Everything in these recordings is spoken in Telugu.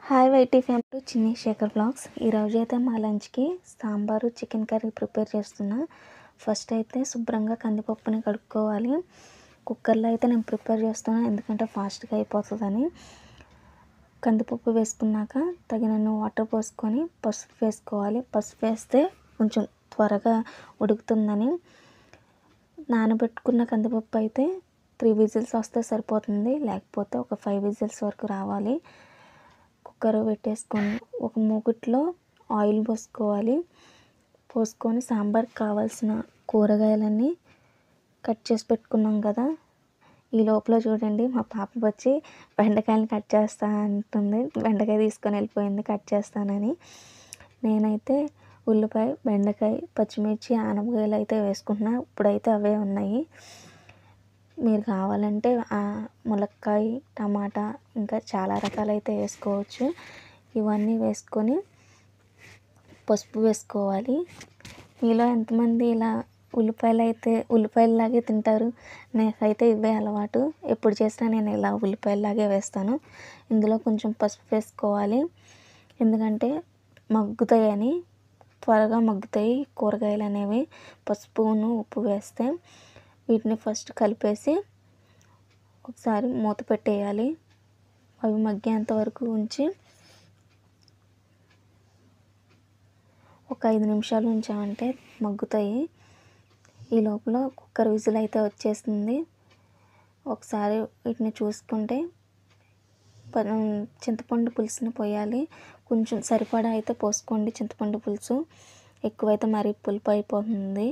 హాయ్ వైటీ ఫ్యామిలీ టు చిన్ని శేఖర్ బ్లాగ్స్. ఈరోజు అయితే మా లంచ్కి సాంబారు చికెన్ కర్రీ ప్రిపేర్ చేస్తున్నా. ఫస్ట్ అయితే శుభ్రంగా కందిపప్పుని కడుక్కోవాలి. కుక్కర్లో అయితే నేను ప్రిపేర్ చేస్తున్నా, ఎందుకంటే ఫాస్ట్గా అయిపోతుందని. కందిపప్పు వేసుకున్నాక తగినన్ని వాటర్ పోసుకొని పసుపు వేసుకోవాలి. పసుపు వేస్తే కొంచెం త్వరగా ఉడుకుతుందని. నానబెట్టుకున్న కందిపప్పు అయితే 3 విజిల్స్ వస్తే సరిపోతుంది, లేకపోతే ఒక 5 విజిల్స్ వరకు రావాలి. కుక్కర్ పెట్టేసుకొని ఒక మూకుట్లో ఆయిల్ పోసుకొని సాంబార్కి కావాల్సిన కూరగాయలన్నీ కట్ చేసి పెట్టుకున్నాం కదా. ఈ లోపల చూడండి, మా పాప వచ్చి బెండకాయలు కట్ చేస్తా అంటుంది. బెండకాయ తీసుకొని వెళ్ళిపోయింది కట్ చేస్తానని. నేనైతే ఉల్లిపాయ, బెండకాయ, పచ్చిమిర్చి, ఆనపకాయలు అయితే వేసుకుంటున్నా. ఇప్పుడైతే అవే ఉన్నాయి. మీరు కావాలంటే ములక్కాయ, టమాటా, ఇంకా చాలా రకాలైతే వేసుకోవచ్చు. ఇవన్నీ వేసుకొని పసుపు వేసుకోవాలి. మీలో ఎంతమంది ఇలా ఉల్లిపాయలాగే తింటారు? నాకైతే ఇవే అలవాటు. ఎప్పుడు చేసినా నేను ఇలా ఉల్లిపాయలాగే వేస్తాను. ఇందులో కొంచెం పసుపు వేసుకోవాలి, ఎందుకంటే మగ్గుతాయని, త్వరగా మగ్గుతాయి కూరగాయలు అనేవి పసుపును ఉప్పు వేస్తే. వీటిని ఫస్ట్ కలిపేసి ఒకసారి మూత పెట్టేయాలి. అవి మగ్గేంత వరకు ఉంచి ఒక 5 నిమిషాలు ఉంచామంటే మగ్గుతాయి. ఈ లోపల కుక్కర్ విజిల్ అయితే వచ్చేసింది. ఒకసారి వీటిని చూసుకుంటే చింతపండు పులుసుని పోయాలి. కొంచెం సరిపడా అయితే పోసుకోండి చింతపండు పులుసు. ఎక్కువైతే మరీ పులుపు అయిపోతుంది.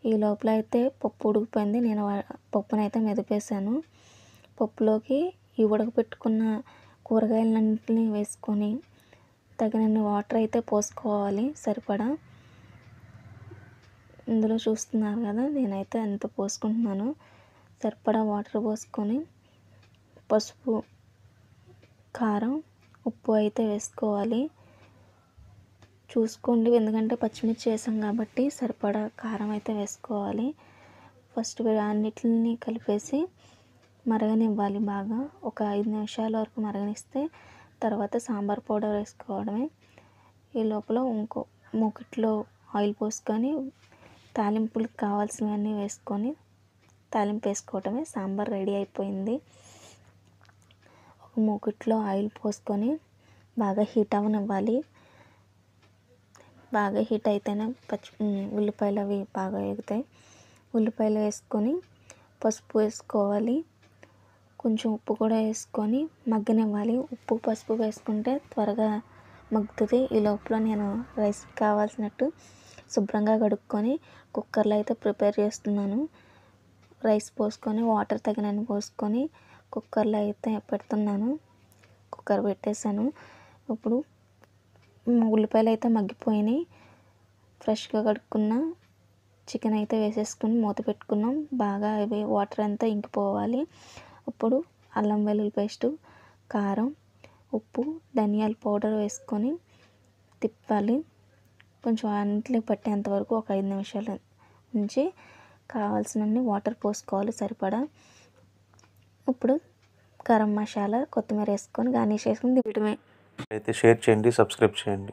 ఈ లోపల అయితే పప్పు ఉడికిపోయింది. నేను పప్పునైతే మెదిపేసాను. పప్పులోకి ఈ ఉడకపెట్టుకున్న కూరగాయలన్నింటినీ వేసుకొని తగినన్ని వాటర్ అయితే పోసుకోవాలి సరిపడా. ఇందులో చూస్తున్నారు కదా, నేనైతే ఎంత పోసుకుంటున్నాను. సరిపడా వాటర్ పోసుకొని పసుపు, కారం, ఉప్పు అయితే వేసుకోవాలి. చూసుకోండి, ఎందుకంటే పచ్చిమిర్చి వేసాం కాబట్టి సరిపడా కారం అయితే వేసుకోవాలి. ఫస్ట్ అన్నిటిని కలిపేసి మరగనివ్వాలి బాగా. ఒక 5 నిమిషాల వరకు మరగనిస్తే తర్వాత సాంబార్ పౌడర్ వేసుకోవడమే. ఈ లోపల ఇంకో మూకిట్లో ఆయిల్ పోసుకొని తాలింపులకు కావాల్సినవన్నీ వేసుకొని తాలింపు వేసుకోవడమే. సాంబార్ రెడీ అయిపోయింది. ఒక మూకిట్లో ఆయిల్ పోసుకొని బాగా హీట్ అవ్వనివ్వాలి. బాగా హీట్ అయితేనే ఉల్లిపాయలు అవి బాగా ఎగుతాయి. ఉల్లిపాయలు వేసుకొని పసుపు వేసుకోవాలి. కొంచెం ఉప్పు కూడా వేసుకొని మగ్గనివ్వాలి. ఉప్పు, పసుపు వేసుకుంటే త్వరగా మగ్గుతుంది. ఈ లోపల నేను రైస్కి కావాల్సినట్టు శుభ్రంగా కడుక్కొని కుక్కర్లో అయితే ప్రిపేర్ చేస్తున్నాను. రైస్ పోసుకొని వాటర్ తగినన్ని పోసుకొని కుక్కర్లో అయితే పెడుతున్నాను. కుక్కర్ పెట్టేశాను. ఇప్పుడు ఉల్లిపాయలు అయితే మగ్గిపోయినాయి. ఫ్రెష్గా కడుక్కున్న చికెన్ అయితే వేసేసుకొని మూత పెట్టుకున్నాం. బాగా ఇవి వాటర్ అంతా ఇంకిపోవాలి. అప్పుడు అల్లం వెల్లుల్లి పేస్టు, కారం, ఉప్పు, ధనియాల పౌడర్ వేసుకొని తిప్పాలి. కొంచెం అంట్లు పట్టేంత వరకు ఒక 5 నిమిషాలు ఉంచి కావాల్సినన్ని వాటర్ పోసుకోవాలి సరిపడా. ఇప్పుడు గరం మసాలా, కొత్తిమీర వేసుకొని గార్నిష్ చేసుకొని తినడమే. అయితే షేర్ చేయండి, సబ్స్క్రైబ్ చేయండి.